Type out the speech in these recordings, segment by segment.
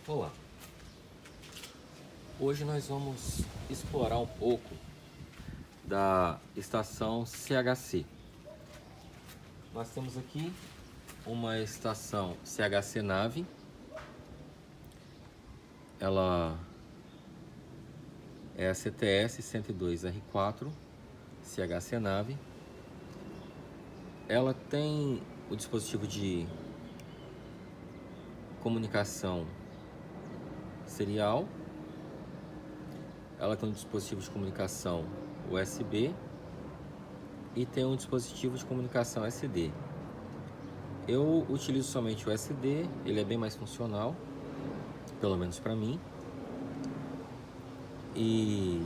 Olá, hoje nós vamos explorar um pouco da estação CHC. Nós temos aqui uma estação CHC nave, ela é a CTS 102R4 CHC nave. Ela tem o dispositivo de comunicação serial, ela tem um dispositivo de comunicação USB e tem um dispositivo de comunicação SD. Eu utilizo somente o SD, ele é bem mais funcional, pelo menos para mim. E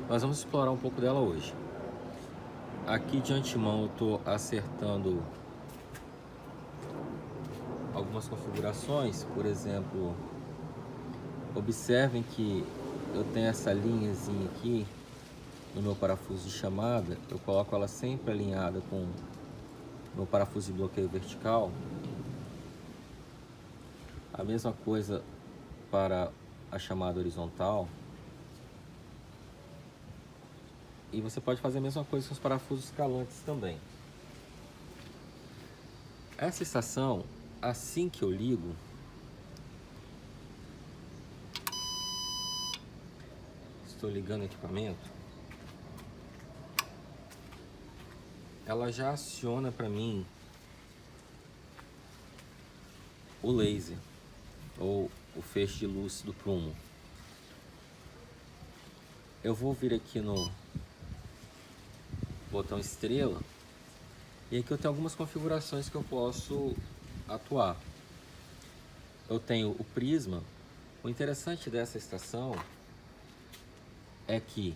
nós vamos explorar um pouco dela hoje. Aqui de antemão eu estou acertando algumas configurações. Por exemplo, observem que eu tenho essa linhazinha aqui no meu parafuso de chamada. Eu coloco ela sempre alinhada com meu parafuso de bloqueio vertical. A mesma coisa para a chamada horizontal. E você pode fazer a mesma coisa com os parafusos escalantes também. Essa estação, assim que eu ligo, estou ligando o equipamento, ela já aciona para mim o laser ou o feixe de luz do prumo. Eu vou vir aqui no botão estrela e aqui eu tenho algumas configurações que eu posso atuar. Eu tenho o prisma. O interessante dessa estação é que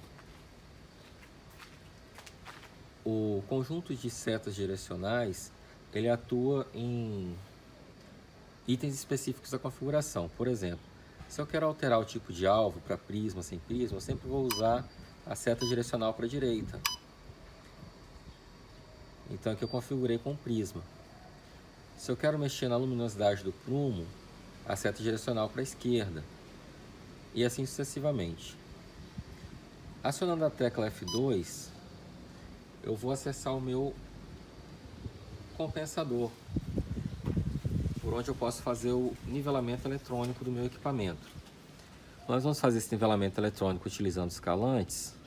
o conjunto de setas direcionais ele atua em itens específicos da configuração. Por exemplo, se eu quero alterar o tipo de alvo para prisma, sem prisma, eu sempre vou usar a seta direcional para a direita. Então aqui eu configurei com prisma. Se eu quero mexer na luminosidade do prumo, a seta direcional para a esquerda. E assim sucessivamente. Acionando a tecla F2, eu vou acessar o meu compensador, por onde eu posso fazer o nivelamento eletrônico do meu equipamento. Nós vamos fazer esse nivelamento eletrônico utilizando escalantes.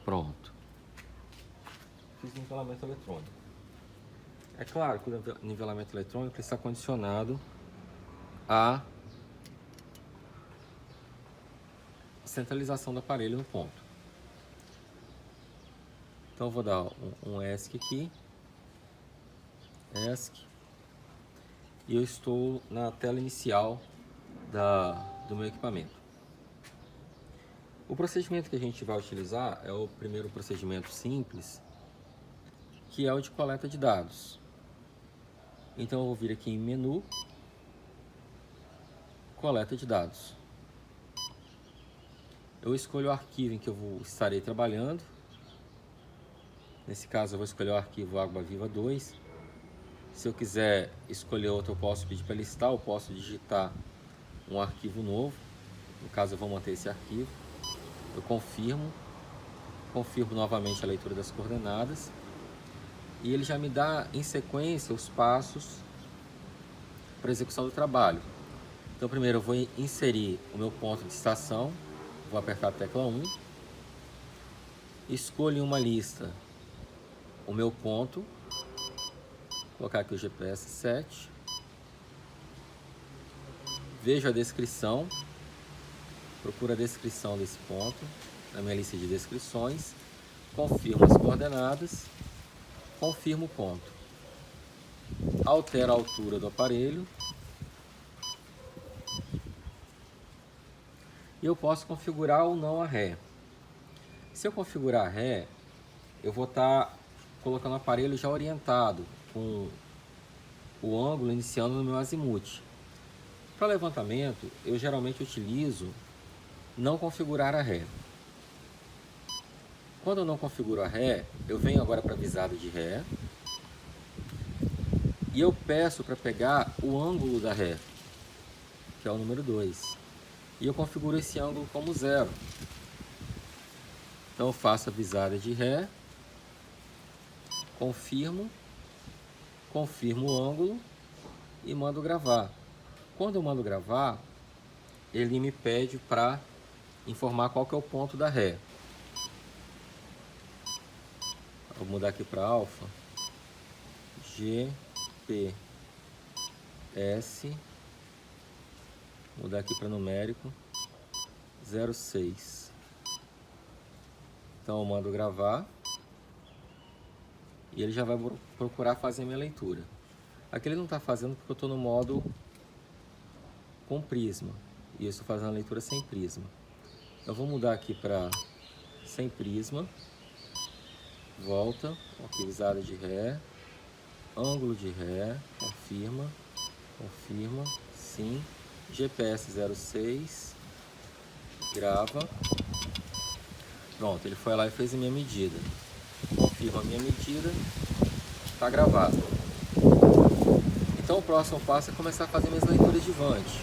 Pronto. Fiz nivelamento eletrônico. É claro que o nivelamento eletrônico está condicionado à centralização do aparelho no ponto. Então eu vou dar um ESC aqui. ESC. E eu estou na tela inicial do meu equipamento. O procedimento que a gente vai utilizar é o primeiro procedimento simples, que é o de coleta de dados. Então eu vou vir aqui em menu, coleta de dados. Eu escolho o arquivo em que eu estarei trabalhando. Nesse caso eu vou escolher o arquivo Água Viva 2. Se eu quiser escolher outro, eu posso pedir para listar, eu posso digitar um arquivo novo. No caso eu vou manter esse arquivo. Eu confirmo novamente a leitura das coordenadas e ele já me dá em sequência os passos para execução do trabalho. Então primeiro eu vou inserir o meu ponto de estação, vou apertar a tecla 1, escolho em uma lista o meu ponto, vou colocar aqui o GPS 7, vejo a descrição, procuro a descrição desse ponto na minha lista de descrições, confirmo as coordenadas, confirmo o ponto, altero a altura do aparelho, E eu posso configurar ou não a ré. Se eu configurar a ré, eu vou estar colocando o aparelho já orientado, com o ângulo iniciando no meu azimuth. Para levantamento, eu geralmente utilizo não configurar a ré. Quando eu não configuro a ré, eu venho agora para a visada de ré e eu peço para pegar o ângulo da ré, que é o número 2. E eu configuro esse ângulo como 0. Então eu faço a visada de ré, confirmo o ângulo e mando gravar. Quando eu mando gravar, ele me pede para informar qual que é o ponto da ré. Vou mudar aqui para alfa. GPS. Mudar aqui para numérico. 06. Então eu mando gravar. E ele já vai procurar fazer a minha leitura. Aqui ele não está fazendo porque eu estou no modo com prisma. E eu estou fazendo a leitura sem prisma. Eu vou mudar aqui para sem prisma. Volta, ok, visada de ré, ângulo de ré, confirma, sim, GPS 06, grava, pronto, ele foi lá e fez a minha medida, confirma a minha medida, está gravado. Então o próximo passo é começar a fazer minhas leituras de Vante.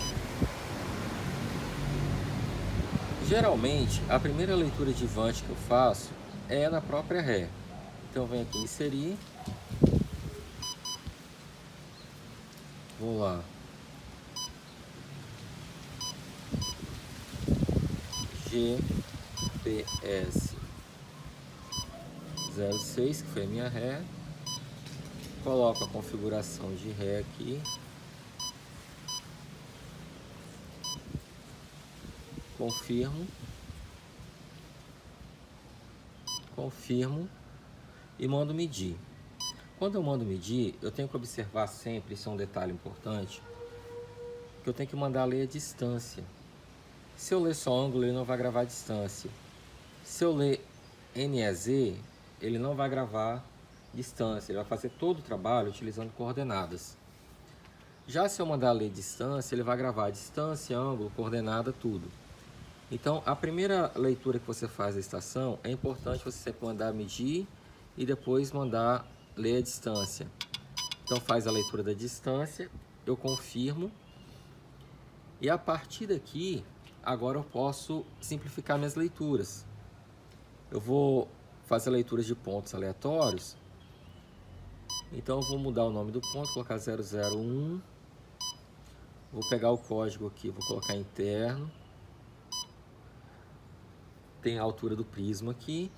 Geralmente, a primeira leitura de Vante que eu faço é na própria ré. Então eu venho aqui em inserir, vou lá, GPS 06, que foi a minha ré, coloco a configuração de ré aqui, confirmo e mando medir. Quando eu mando medir, eu tenho que observar sempre, isso é um detalhe importante, que eu tenho que mandar ler a distância. Se eu ler só ângulo, ele não vai gravar a distância. Se eu ler NEZ, ele não vai gravar distância, ele vai fazer todo o trabalho utilizando coordenadas. Já se eu mandar ler distância, ele vai gravar a distância, ângulo, coordenada, tudo. Então, a primeira leitura que você faz da estação, é importante você sempre mandar medir e depois mandar ler a distância. Então faz a leitura da distância, eu confirmo e a partir daqui, agora eu posso simplificar minhas leituras. Eu vou fazer leituras de pontos aleatórios, então eu vou mudar o nome do ponto, colocar 001, vou pegar o código aqui, vou colocar interno, tem a altura do prisma aqui,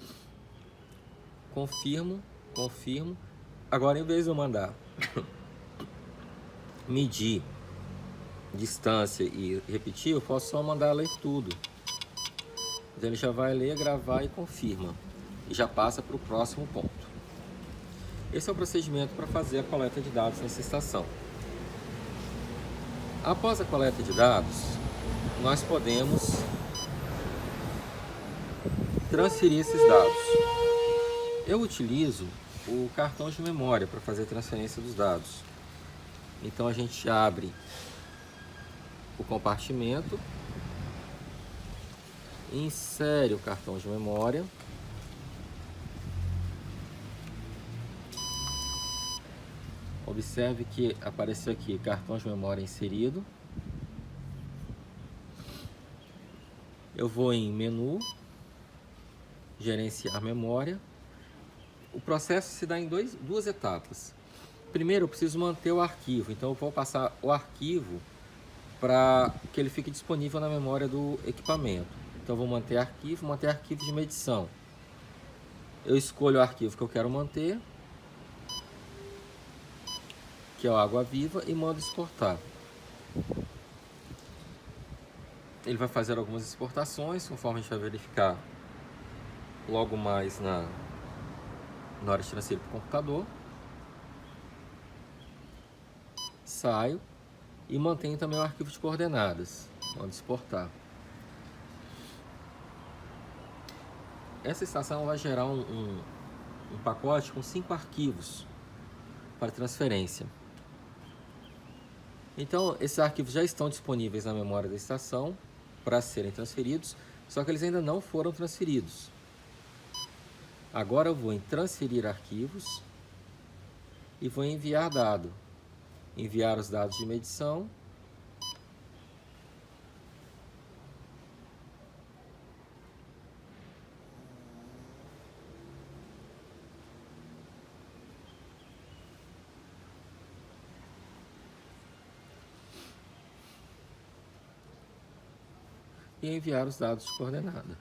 confirmo. Agora, em vez de eu mandar medir distância e repetir, eu posso só mandar ler tudo. Então ele já vai ler, gravar e confirma. E já passa para o próximo ponto. Esse é o procedimento para fazer a coleta de dados nessa estação. Após a coleta de dados, nós podemos transferir esses dados. Eu utilizo o cartão de memória para fazer a transferência dos dados. Então a gente abre o compartimento, insere o cartão de memória, observe que apareceu aqui cartão de memória inserido. Eu vou em menu, gerenciar memória. O processo se dá em duas etapas. Primeiro eu preciso manter o arquivo, então eu vou passar o arquivo para que ele fique disponível na memória do equipamento. Então eu vou manter arquivo de medição. Eu escolho o arquivo que eu quero manter, que é o Água Viva, e mando exportar. Ele vai fazer algumas exportações, conforme a gente vai verificar logo mais na hora de transferir para o computador. Saio e mantenho também o arquivo de coordenadas, mando exportar. essa estação vai gerar um pacote com 5 arquivos para transferência. Então, esses arquivos já estão disponíveis na memória da estação para serem transferidos, só que eles ainda não foram transferidos. Agora eu vou em transferir arquivos e vou em enviar dado. Enviar os dados de medição. E enviar os dados de coordenada.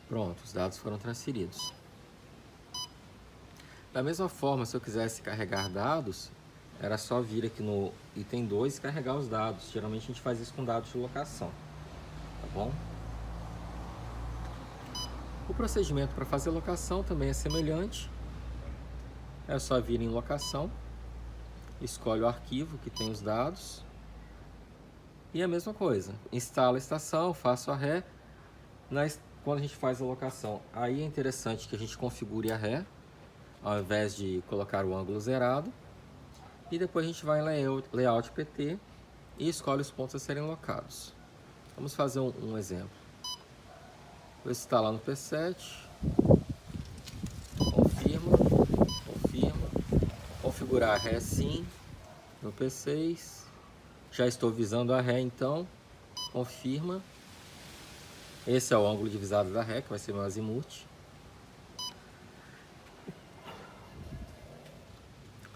Pronto, os dados foram transferidos. Da mesma forma, se eu quisesse carregar dados, era só vir aqui no item 2 e carregar os dados. Geralmente a gente faz isso com dados de locação, tá bom? O procedimento para fazer locação também é semelhante. É só vir em locação, escolhe o arquivo que tem os dados e a mesma coisa. Instala a estação, faço a ré. Quando a gente faz a locação, aí é interessante que a gente configure a ré, ao invés de colocar o ângulo zerado. E depois a gente vai em Layout PT e escolhe os pontos a serem locados. Vamos fazer um exemplo. Vou instalar no P7, confirma, configurar a ré sim no P6. Já estou visando a ré então, confirma. Esse é o ângulo de visada da ré, que vai ser meu azimuth.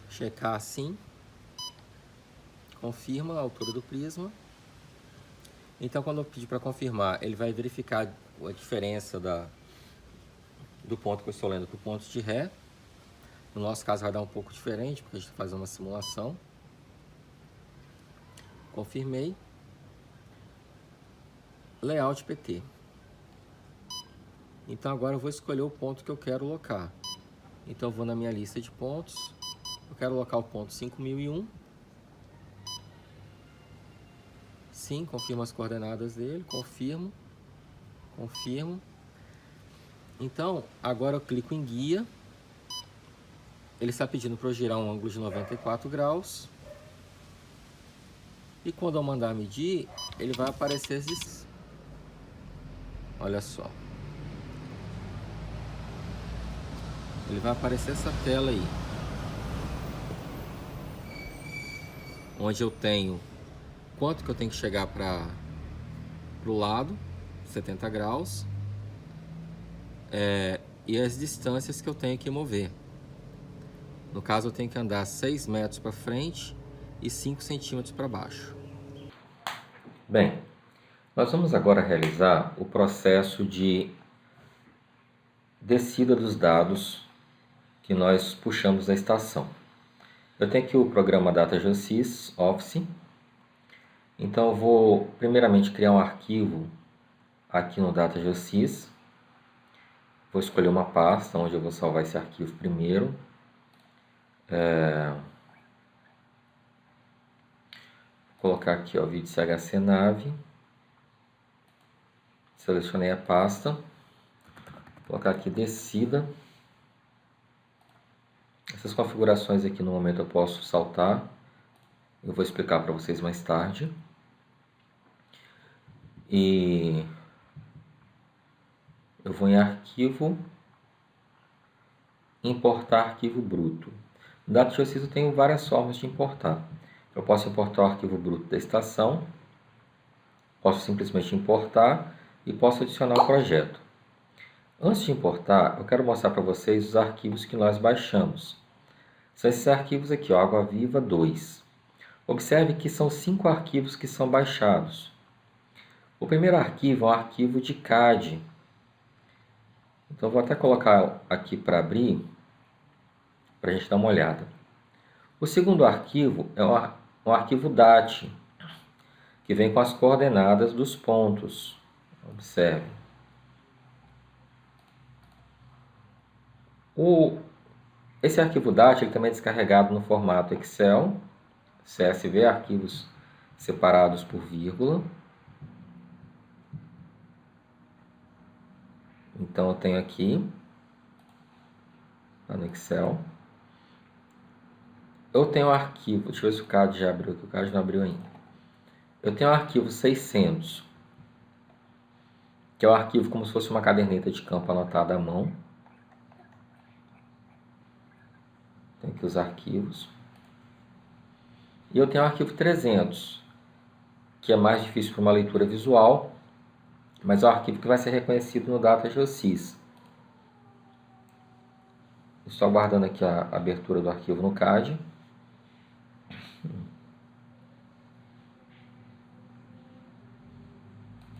Checar assim. Confirma a altura do prisma. Então, quando eu pedir para confirmar, ele vai verificar a diferença do ponto que eu estou lendo para o ponto de ré. No nosso caso vai dar um pouco diferente, porque a gente está fazendo uma simulação. Confirmei. Layout PT. Então agora eu vou escolher o ponto que eu quero locar. Então eu vou na minha lista de pontos. Eu quero locar o ponto 5001. Sim, confirmo as coordenadas dele. Confirmo. Confirmo. Então agora eu clico em guia. Ele está pedindo para eu girar um ângulo de 94 graus. E quando eu mandar medir, ele vai aparecer esses. Olha só. Ele vai aparecer essa tela aí, onde eu tenho quanto que eu tenho que chegar para o lado, 70 graus, e as distâncias que eu tenho que mover. No caso, eu tenho que andar 6 metros para frente e 5 centímetros para baixo. Bem, nós vamos agora realizar o processo de descida dos dados que nós puxamos da estação. Eu tenho aqui o programa DataGeosys Office. Então eu vou primeiramente criar um arquivo aqui no DataGeosys. Vou escolher uma pasta onde eu vou salvar esse arquivo primeiro. Vou colocar aqui o vídeo CHC Nav. Selecionei a pasta. Vou colocar aqui descida. Essas configurações aqui no momento eu posso saltar. Eu vou explicar para vocês mais tarde. E eu vou em arquivo, importar arquivo bruto. No DataGeosys eu tenho várias formas de importar. Eu posso importar o arquivo bruto da estação, posso simplesmente importar e posso adicionar o projeto. Antes de importar, eu quero mostrar para vocês os arquivos que nós baixamos. São esses arquivos aqui, ó, Água Viva 2. Observe que são 5 arquivos que são baixados. O primeiro arquivo é um arquivo de CAD. Então, vou até colocar aqui para abrir para a gente dar uma olhada. O segundo arquivo é um arquivo DAT, que vem com as coordenadas dos pontos. Observe. Esse arquivo DAT ele também é descarregado no formato Excel, CSV, arquivos separados por vírgula. Então eu tenho aqui, no Excel, eu tenho um arquivo, deixa eu ver se o CAD já abriu aqui, o CAD não abriu ainda. Eu tenho o arquivo 600, que é o arquivo como se fosse uma caderneta de campo anotada à mão. Tem aqui os arquivos. E eu tenho o arquivo 300, que é mais difícil para uma leitura visual, mas é o arquivo que vai ser reconhecido no Data GeoSys. Estou aguardando aqui a abertura do arquivo no CAD.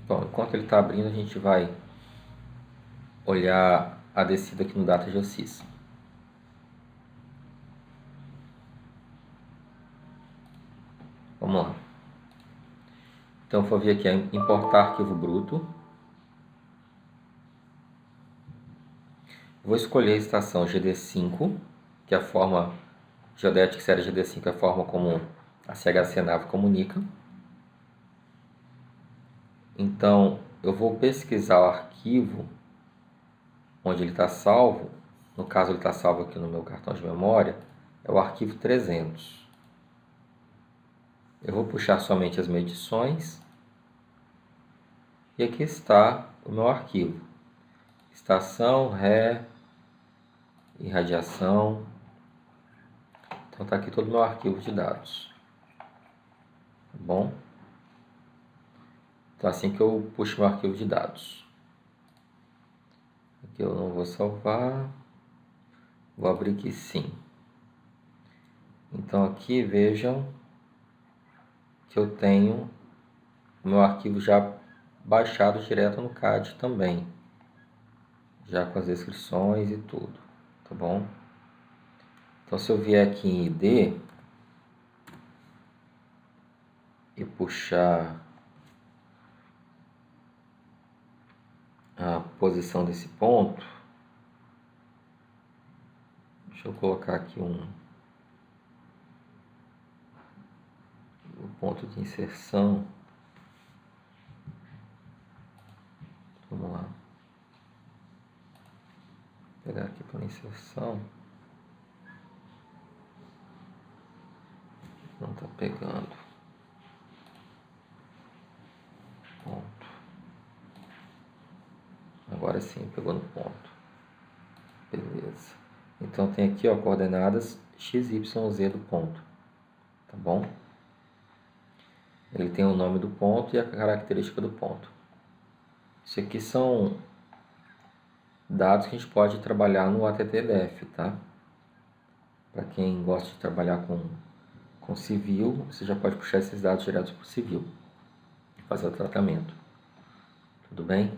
Bom, enquanto ele está abrindo, a gente vai olhar a descida aqui no Data GeoSys. Vamos lá. Então, vou vir aqui em importar arquivo bruto. Vou escolher a estação GD5, que é a forma Geodetic série GD5, é a forma como a CHC Nave comunica. Então, eu vou pesquisar o arquivo onde ele está salvo. No caso, ele está salvo aqui no meu cartão de memória. É o arquivo 300. Eu vou puxar somente as medições. E aqui está o meu arquivo. Estação, ré, irradiação. Então está aqui todo o meu arquivo de dados. Tá bom? Então assim que eu puxo meu arquivo de dados. Aqui eu não vou salvar. Vou abrir aqui sim. Então aqui vejam que eu tenho o meu arquivo já baixado direto no CAD também. Já com as descrições e tudo. Tá bom? Então se eu vier aqui em ID e puxar a posição desse ponto, deixa eu colocar aqui o ponto de inserção. Vamos lá. Vou pegar aqui para inserção. Não está pegando. Ponto. Agora sim, pegou no ponto. Beleza. Então tem aqui, ó, coordenadas x, y, z do ponto. Tá bom? Ele tem o nome do ponto e a característica do ponto. Isso aqui são dados que a gente pode trabalhar no ATTDF, tá? Para quem gosta de trabalhar com civil, você já pode puxar esses dados diretos para o civil e fazer o tratamento. Tudo bem?